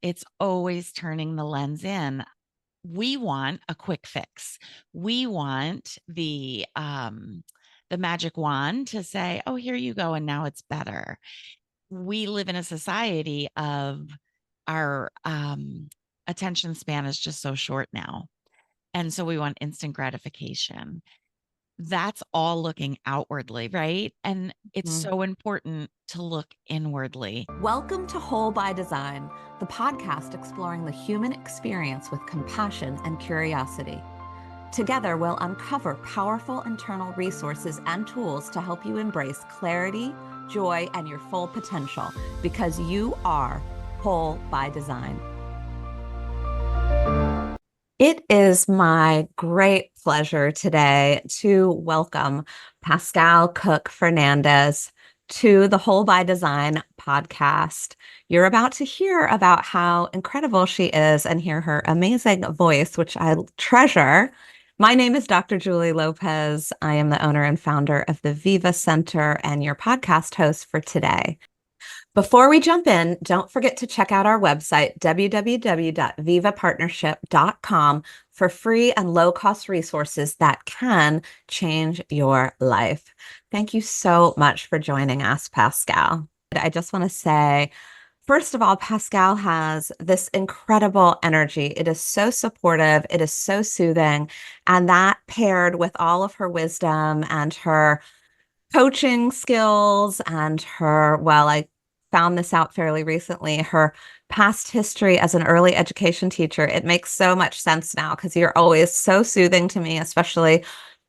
it's always turning the lens in. We want a quick fix. We want the magic wand to say, "Oh, here you go, and now it's better." We live in a society of our attention span is just so short now. And so we want instant gratification. That's all looking outwardly, right? And it's so important to look inwardly. Welcome to Whole by Design, the podcast exploring the human experience with compassion and curiosity. Together, we'll uncover powerful internal resources and tools to help you embrace clarity, joy, and your full potential, because you are whole by design. It is my great pleasure today to welcome Pascale Cook-Fernandes to the Whole by Design podcast. You're about to hear about how incredible she is and hear her amazing voice, which I treasure. My name is Dr. Julie Lopez. I am the owner and founder of the Viva Center and your podcast host for today. Before we jump in, don't forget to check out our website, www.vivapartnership.com, for free and low-cost resources that can change your life. Thank you so much for joining us, Pascale. I just want to say, first of all, Pascale has this incredible energy. It is so supportive. It is so soothing. And that paired with all of her wisdom and her coaching skills and her, well, I found this out fairly recently, her past history as an early education teacher. It makes so much sense now because you're always so soothing to me, especially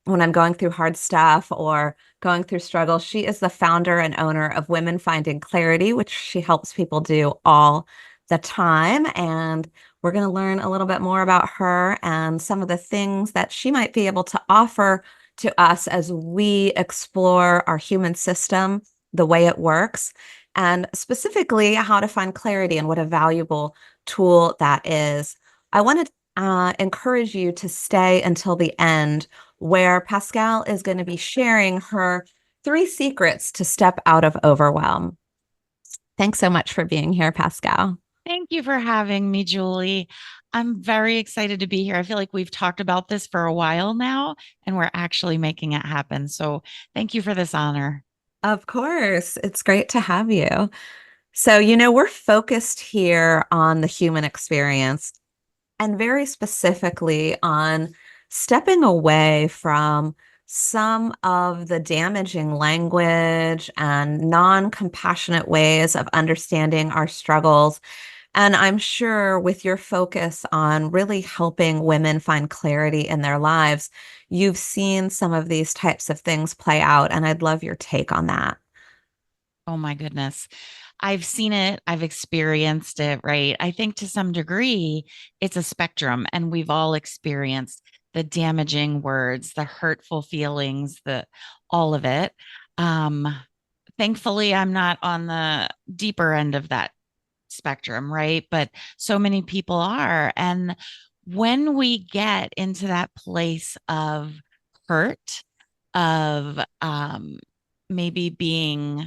when I'm going through hard stuff or going through struggles. She is the founder and owner of Women Finding Clarity, which she helps people do all the time. And we're going to learn a little bit more about her and some of the things that she might be able to offer to us as we explore our human system, the way it works, and specifically how to find clarity and what a valuable tool that is. I want to encourage you to stay until the end, where Pascale is going to be sharing her 3 secrets to step out of overwhelm. Thanks so much for being here, Pascale. Thank you for having me, Julie. I'm very excited to be here. I feel like we've talked about this for a while now, and we're actually making it happen. So thank you for this honor. Of course. It's great to have you. So, we're focused here on the human experience and very specifically on stepping away from some of the damaging language and non-compassionate ways of understanding our struggles. And I'm sure with your focus on really helping women find clarity in their lives, you've seen some of these types of things play out. And I'd love your take on that. Oh my goodness. I've seen it, I've experienced it, right? I think to some degree, it's a spectrum, and we've all experienced the damaging words, the hurtful feelings, the all of it. Um, Thankfully, I'm not on the deeper end of that spectrum, right? But so many people are. And when we get into that place of hurt, of maybe being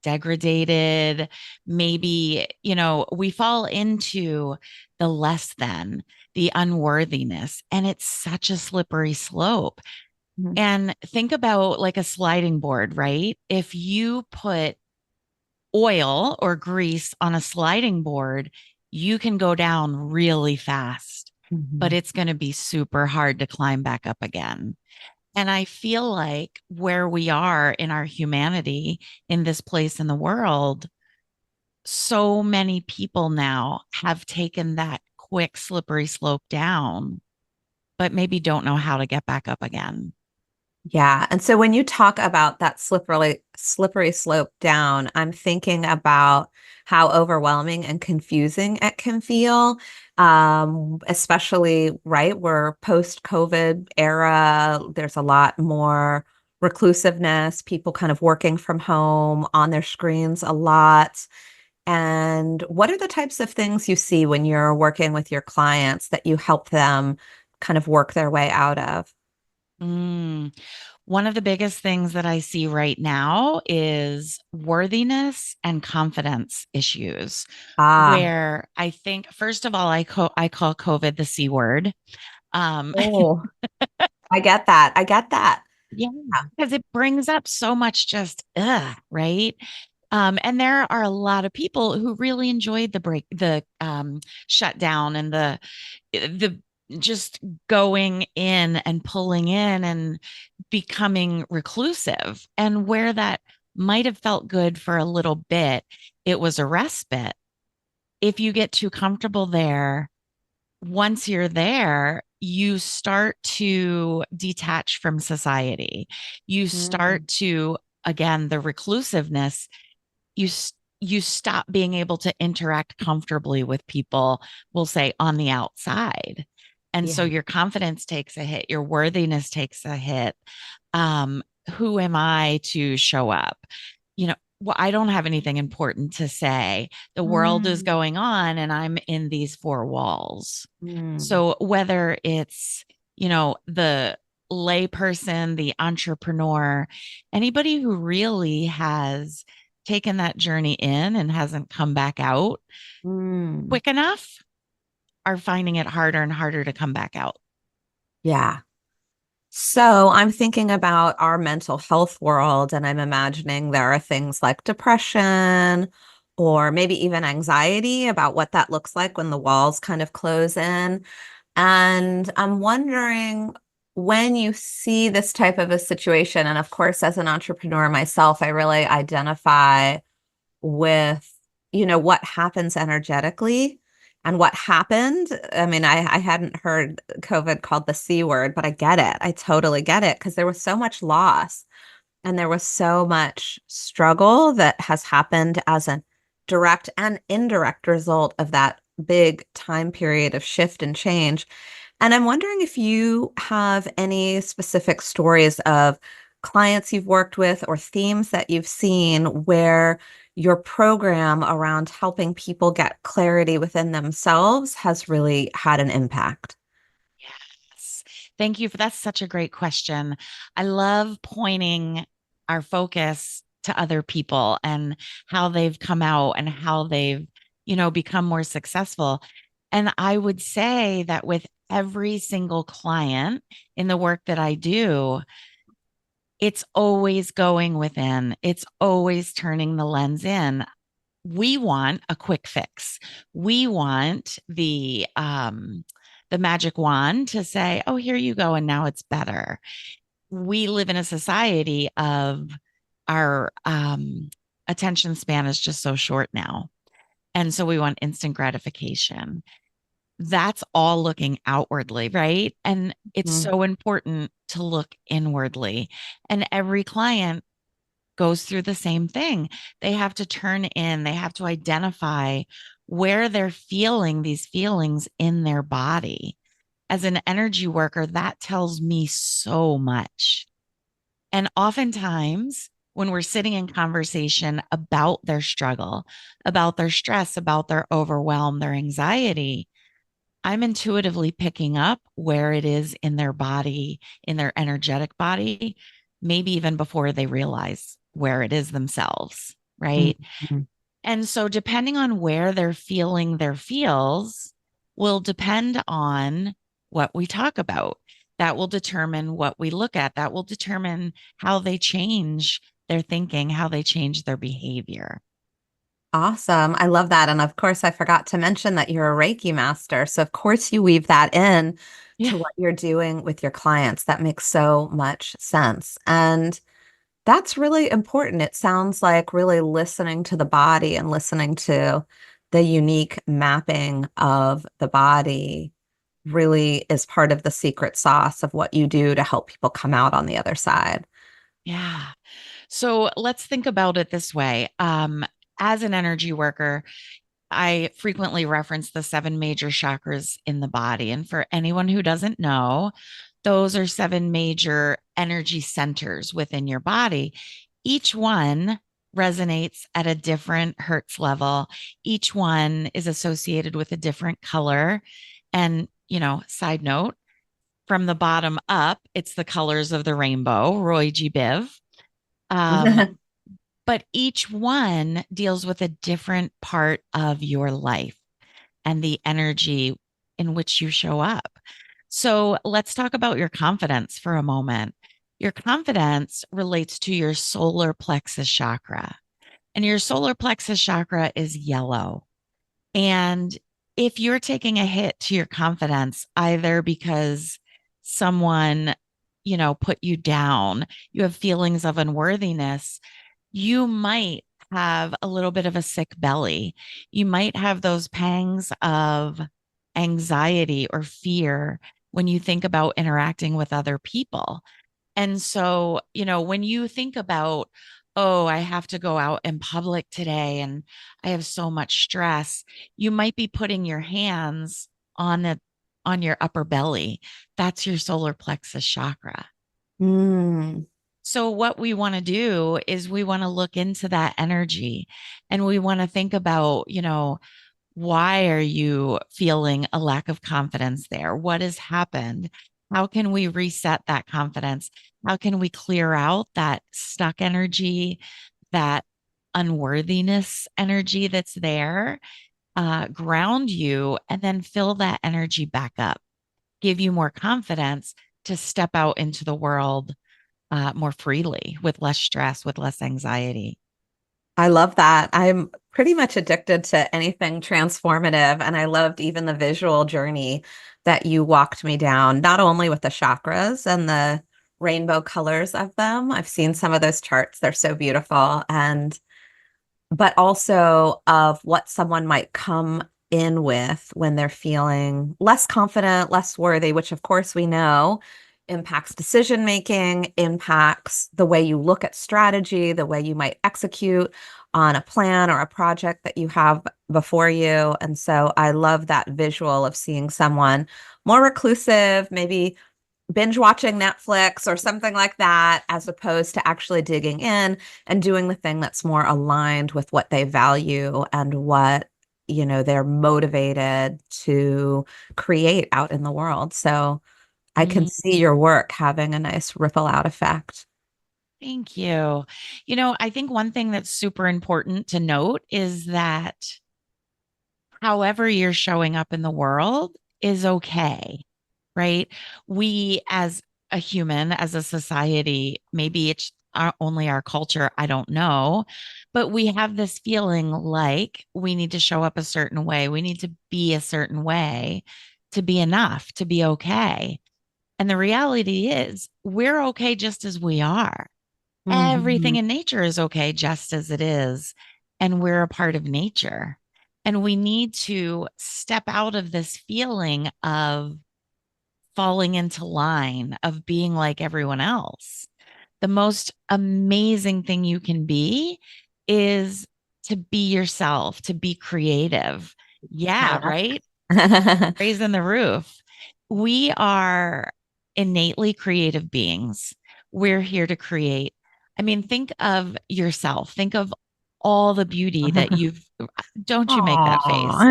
degraded, maybe, we fall into the less than, the unworthiness, and it's such a slippery slope. Mhm. And think about like a sliding board, right? If you put oil or grease on a sliding board, you can go down really fast, but Mhm. it's going to be super hard to climb back up again. And I feel like where we are in our humanity in this place in the world, so many people now have taken that quick, slippery slope down, but maybe don't know how to get back up again. Yeah. And so when you talk about that slippery slope down, I'm thinking about how overwhelming and confusing it can feel. Especially, right, we're post-COVID era. There's a lot more reclusiveness, people kind of working from home on their screens a lot. And what are the types of things you see when you're working with your clients that you help them kind of work their way out of? Mm. One of the biggest things that I see right now is worthiness and confidence issues, Ah, where I think, first of all, I call COVID the C word. Um, oh, I get that. I get that. yeah, because it brings up so much just, right? And there are a lot of people who really enjoyed the shutdown and the just going in and pulling in and becoming reclusive. And where that might have felt good for a little bit, it was a respite. If you get too comfortable there, once you're there, you start to detach from society. You Mm, start to, again, the reclusiveness, you stop being able to interact comfortably with people, we'll say on the outside. And so yeah. your confidence takes a hit, your worthiness takes a hit. Um, who am I to show up? You know, well, I don't have anything important to say. The world is Mm, going on and I'm in these four walls. mm, So whether it's, the layperson, the entrepreneur, anybody who really has taken that journey in and hasn't come back out mm. quick enough are finding it harder and harder to come back out. Yeah. So I'm thinking about our mental health world, and I'm imagining there are things like depression or maybe even anxiety about what that looks like when the walls kind of close in. And I'm wondering when you see this type of a situation, and of course, as an entrepreneur myself, I really identify with, what happens energetically and what happened. I mean, I hadn't heard COVID called the C word, but I get it. I totally get it because there was so much loss and there was so much struggle that has happened as a direct and indirect result of that big time period of shift and change. And I'm wondering if you have any specific stories of clients you've worked with or themes that you've seen where your program around helping people get clarity within themselves has really had an impact. Yes. Thank you for that's such a great question. I love pointing our focus to other people and how they've come out and how they've, become more successful. And I would say that with every single client in the work that I do, it's always going within. It's always turning the lens in. We want a quick fix. We want the magic wand to say, "Oh, here you go and now it's better." We live in a society of our attention span is just so short now. And so we want instant gratification. That's all looking outwardly, right? And it's Mm, so important to look inwardly. And every client goes through the same thing. They have to turn in, they have to identify where they're feeling these feelings in their body. As an energy worker, that tells me so much. And oftentimes, when we're sitting in conversation about their struggle, about their stress, about their overwhelm, their anxiety, I'm intuitively picking up where it is in their body, in their energetic body, maybe even before they realize where it is themselves, mm, right? mm. And so, depending on where they're feeling their feels, will depend on what we talk about. That will determine what we look at. That will determine how they change their thinking, how they change their behavior. Awesome. I love that. And of course, I forgot to mention that you're a Reiki master. So, of course, you weave that in Yeah. to what you're doing with your clients. That makes so much sense. And that's really important. It sounds like really listening to the body and listening to the unique mapping of the body really is part of the secret sauce of what you do to help people come out on the other side. Yeah. So let's think about it this way. As an energy worker, I frequently reference the seven major chakras in the body. And for anyone who doesn't know, those are seven major energy centers within your body. Each one resonates at a different hertz level. Each one is associated with a different color. And, side note, From the bottom up, it's the colors of the rainbow, Roy G. Biv. Um, but each one deals with a different part of your life and the energy in which you show up. So let's talk about your confidence for a moment. Your confidence relates to your solar plexus chakra, and your solar plexus chakra is yellow. And if you're taking a hit to your confidence, either because someone, put you down, you have feelings of unworthiness, you might have a little bit of a sick belly. You might have those pangs of anxiety or fear when you think about interacting with other people. And so, when you think about, oh, I have to go out in public today and I have so much stress, you might be putting your hands on your upper belly. That's your solar plexus chakra. Mm. So, what we want to do is we want to look into that energy and we want to think about, why are you feeling a lack of confidence there? What has happened? How can we reset that confidence? How can we clear out that stuck energy, that unworthiness energy that's there, ground you, and then fill that energy back up, give you more confidence to step out into the world more freely, with less stress, with less anxiety. I love that. I'm pretty much addicted to anything transformative. And I loved even the visual journey that you walked me down, not only with the chakras and the rainbow colors of them. I've seen some of those charts, they're so beautiful. And but also of what someone might come in with when they're feeling less confident, less worthy, which of course we know impacts decision making, impacts the way you look at strategy, the way you might execute on a plan or a project that you have before you. And so I love that visual of seeing someone more reclusive, maybe binge watching Netflix or something like that, as opposed to actually digging in and doing the thing that's more aligned with what they value and what, they're motivated to create out in the world. So I can Mm, see your work having a nice ripple out effect. thank you. I think one thing that's super important to note is that however you're showing up in the world is okay, right? We, as a human, as a society, maybe it's only our culture, I don't know, but we have this feeling like we need to show up a certain way. We need to be a certain way to be enough, to be okay. And the reality is, we're okay just as we are. Everything Mhm. in nature is okay just as it is. And we're a part of nature. And we need to step out of this feeling of falling into line, of being like everyone else. The most amazing thing you can be is to be yourself, to be creative. Yeah, Yeah. right? Raising the roof. We are innately creative beings. We're here to create. I mean, think of yourself. Think of all the beauty that don't you make that face?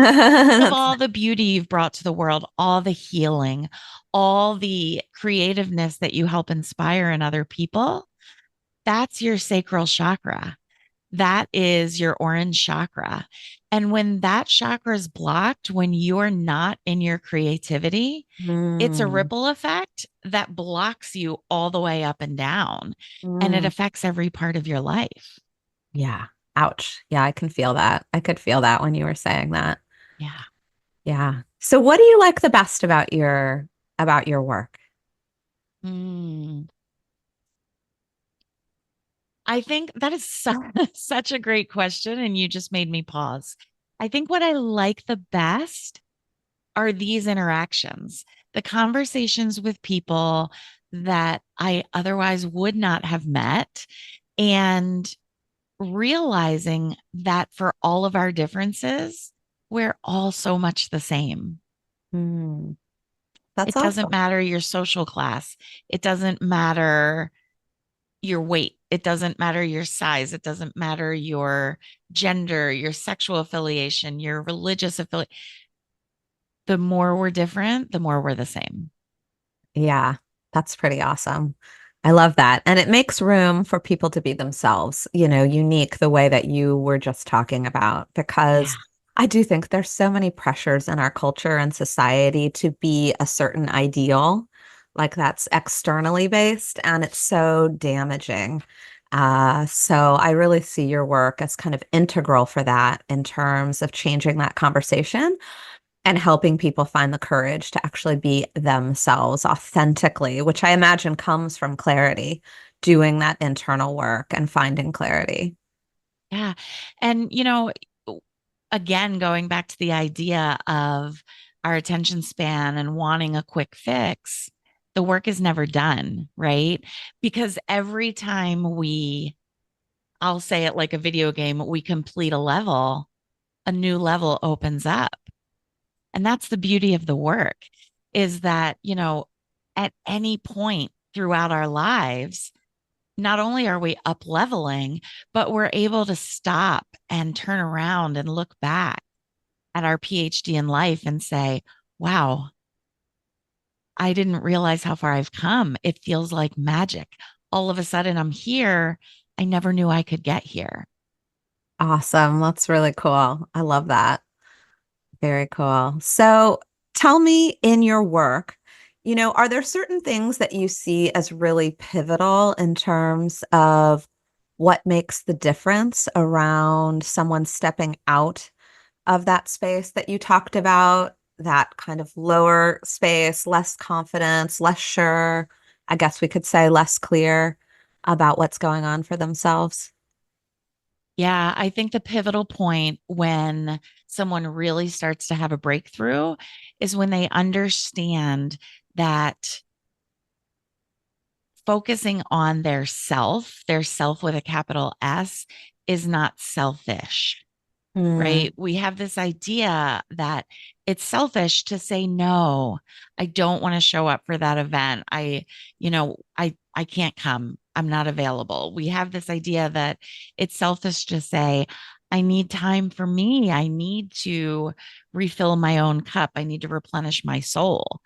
Of Aw. all the beauty you've brought to the world, all the healing, all the creativeness that you help inspire in other people. That's your sacral chakra. That is your orange chakra. And when that chakra is blocked, when you're not in your creativity, it's a Mm, ripple effect that blocks you all the way up and down. And it mm. affects every part of your life. Yeah. Ouch. Yeah, I can feel that. I could feel that when you were saying that. Yeah. Yeah. So what do you like the best about your work? Mm. I think that is such a great question. And you just made me pause. I think what I like the best are these interactions, the conversations with people that I otherwise would not have met, and realizing that for all of our differences, we're all so much the same. Hmm. That's It doesn't awesome. matter your social class, it doesn't matter your weight, it doesn't matter your size, it doesn't matter your gender, your sexual affiliation, your religious affiliation. The more we're different, the more we're the same. Yeah, that's pretty awesome. I love that. And it makes room for people to be themselves, unique the way that you were just talking about, Yeah. because I do think there's so many pressures in our culture and society to be a certain ideal, like that's externally based, and it's so damaging. So I really see your work as kind of integral for that in terms of changing that conversation and helping people find the courage to actually be themselves authentically, which I imagine comes from clarity, doing that internal work and finding clarity. Yeah. And, again, going back to the idea of our attention span and wanting a quick fix, the work is never done, right? Because every time I'll say it like a video game, we complete a level, a new level opens up. And that's the beauty of the work is that, at any point throughout our lives, not only are we up leveling, but we're able to stop and turn around and look back at our PhD in life and say, wow, I didn't realize how far I've come. It feels like magic. All of a sudden, I'm here. I never knew I could get here. Awesome. That's really cool. I love that. Very cool. So tell me in your work, are there certain things that you see as really pivotal in terms of what makes the difference around someone stepping out of that space that you talked about, that kind of lower space, less confidence, less sure, I guess we could say less clear about what's going on for themselves? Yeah, I think the pivotal point when someone really starts to have a breakthrough is when they understand that focusing on their self with a capital S, is not selfish, Mm, right? We have this idea that it's selfish to say no. I don't want to show up for that event. I can't come. I'm not available. We have this idea that it's selfish to say I need time for me. I need to refill my own cup. I need to replenish my soul.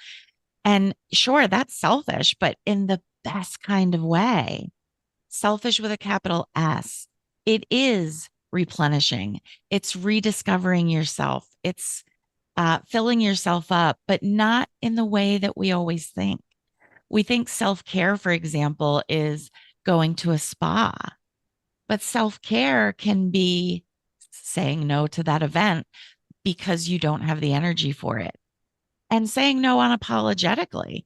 And sure, that's selfish, but in the best kind of way. Selfish with a capital S. It is replenishing, it's rediscovering yourself, it's filling yourself up, but not in the way that we always think. We think self care, for example, is going to a spa, but self care can be saying no to that event because you don't have the energy for it and saying no unapologetically,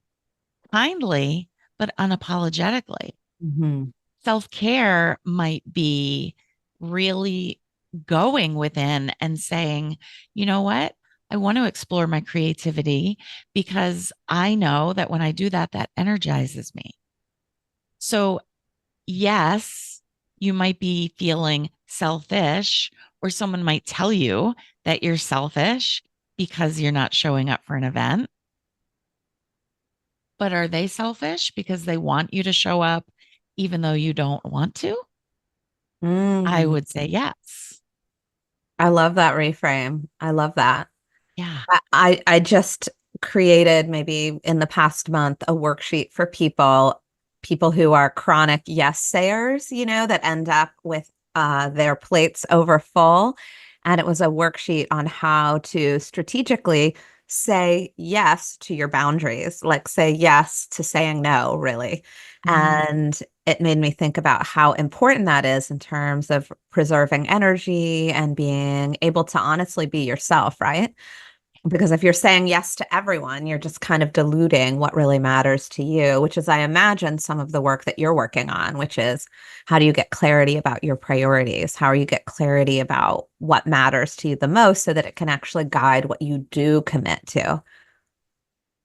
kindly, but unapologetically. mhm. Self care might be really going within and saying, you know what? I want to explore my creativity because I know that when I do that, that energizes me. So, yes, you might be feeling selfish, or someone might tell you that you're selfish because you're not showing up for an event. But are they selfish because they want you to show up even though you don't want to? I Mm. would say yes. I love that reframe. I love that. Yeah. I just created maybe in the past month a worksheet for people who are chronic yes sayers, that end up with their plates over full. And it was a worksheet on how to strategically say yes to your boundaries, like say yes to saying no, really. Mm, And it made me think about how important that is in terms of preserving energy and being able to honestly be yourself, right? Because if you're saying yes to everyone, you're just kind of diluting what really matters to you, which is, I imagine, some of the work that you're working on, which is how do you get clarity about your priorities? How do you get clarity about what matters to you the most so that it can actually guide what you do commit to?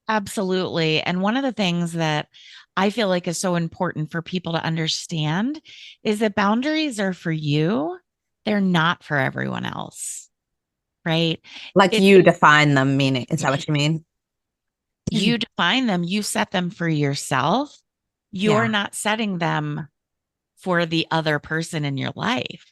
absolutely. And one of the things that I feel like is so important for people to understand is that boundaries are for you, they're not for everyone else, right? Like It, you define them, meaning, is that what you mean? you define them, you set them for yourself. You're Yeah. not setting them for the other person in your life.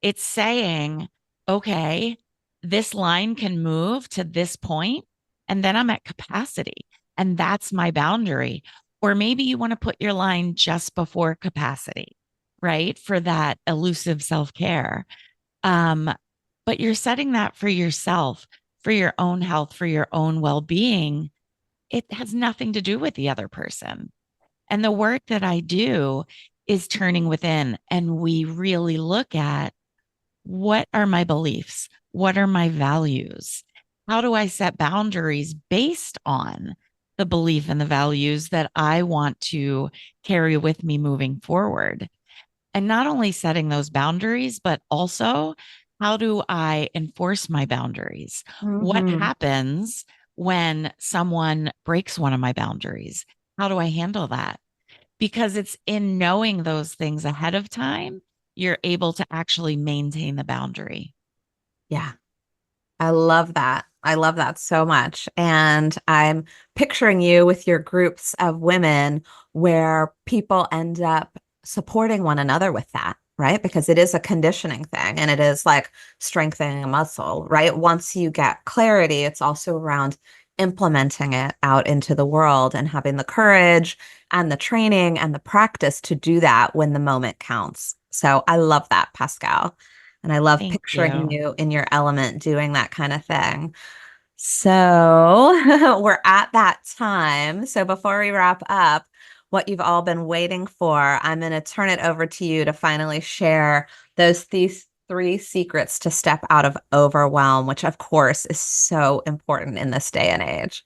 It's saying, okay, this line can move to this point, and then I'm at capacity. And that's my boundary. Or maybe you want to put your line just before capacity, right? For that elusive self care. Um, but you're setting that for yourself, for your own health, for your own well being. It has nothing to do with the other person. And the work that I do is turning within. And we really look at what are my beliefs? What are my values? How do I set boundaries based on the belief and the values that I want to carry with me moving forward? And not only setting those boundaries, but also how do I enforce my boundaries? What Hmm. happens when someone breaks one of my boundaries? How do I handle that? Because it's in knowing those things ahead of time, you're able to actually maintain the boundary. Yeah. I love that. I love that so much. And I'm picturing you with your groups of women where people end up supporting one another with that, right? Because it is a conditioning thing and it is like strengthening a muscle, right? Once you get clarity, it's also around implementing it out into the world and having the courage and the training and the practice to do that when the moment counts. So I love that, Pascal. And I love Thank picturing you. you in your element doing that kind of thing. So we're at that time. So before we wrap up, what you've all been waiting for, I'm going to turn it over to you to finally share these three secrets to step out of overwhelm, which of course is so important in this day and age.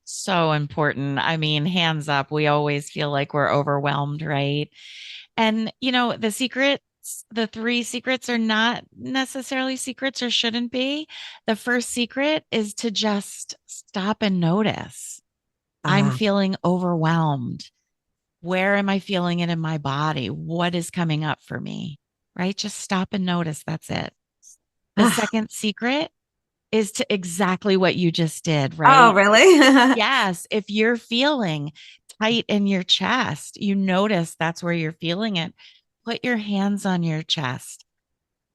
So important. I mean, hands up, we always feel like we're overwhelmed, right? And, the three secrets are not necessarily secrets or shouldn't be. The first secret is to just stop and notice. I'm Ah, feeling overwhelmed. Where am I feeling it in my body? What is coming up for me? Right? Just stop and notice. That's it. The ah. second secret is to exactly what you just did, Oh, right? really? Yes. If you're feeling tight in your chest, you notice that's where you're feeling it. Put your hands on your chest,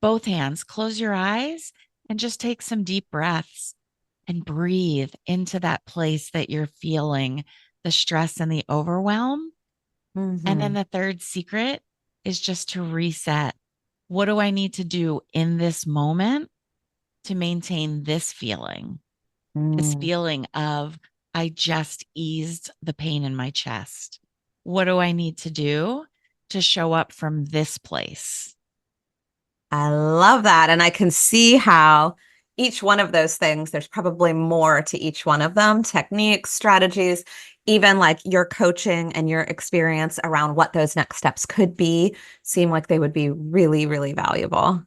both hands, close your eyes, and just take some deep breaths and breathe into that place that you're feeling the stress and the overwhelm. And then Hmm. the third secret is just to reset. What do I need to do in this moment to maintain this Mm. feeling of I just eased the pain in my chest? What do I need to do to show up from this place? I love that. And I can see how each one of those things, there's probably more to each one of them, techniques, strategies, even like your coaching and your experience around what those next steps could be, seem like they would be really, really valuable.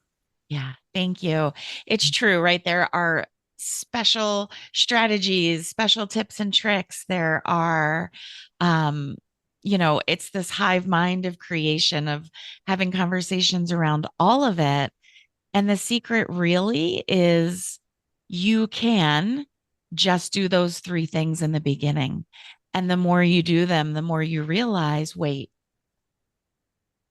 Yeah, thank you. It's true, right? There are special strategies, special tips and tricks. There are, um, it's this hive mind of creation, of having conversations around all of it. And the secret really is you can just do those three things in the beginning. And the more you do them, the more you realize, wait,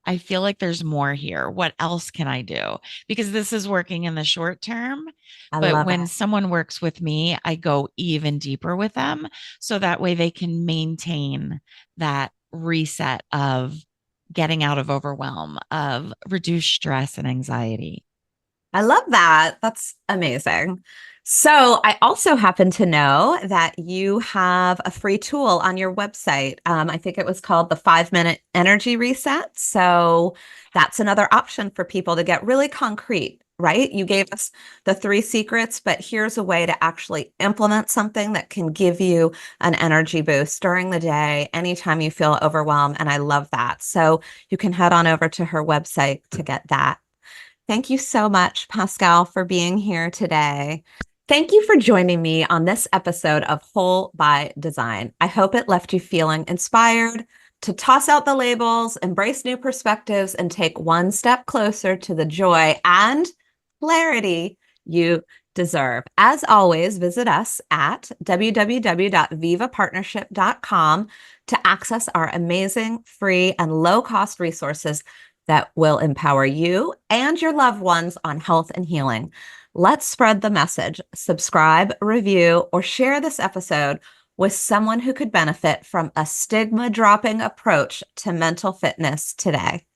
I feel like there's more here. What else can I do? Because this is working in the short term. I But love when it. someone works with me, I go even deeper with them. So that way they can maintain that reset of getting out of overwhelm, of reduced stress and anxiety. I love that. That's amazing. So, I also happen to know that you have a free tool on your website. I think it was called the 5 minute energy reset. So, that's another option for people to get really concrete, right? You gave us the three secrets, but here's a way to actually implement something that can give you an energy boost during the day, anytime you feel overwhelmed. And I love that. So, you can head on over to her website to get that. Thank you so much, Pascal, for being here today. Thank you for joining me on this episode of Whole by Design. I hope it left you feeling inspired to toss out the labels, embrace new perspectives, and take one step closer to the joy and clarity you deserve. As always, visit us at www.vivapartnership.com to access our amazing, free, and low cost resources that will empower you and your loved ones on health and healing. Let's spread the message. Subscribe, review, or share this episode with someone who could benefit from a stigma dropping approach to mental fitness today?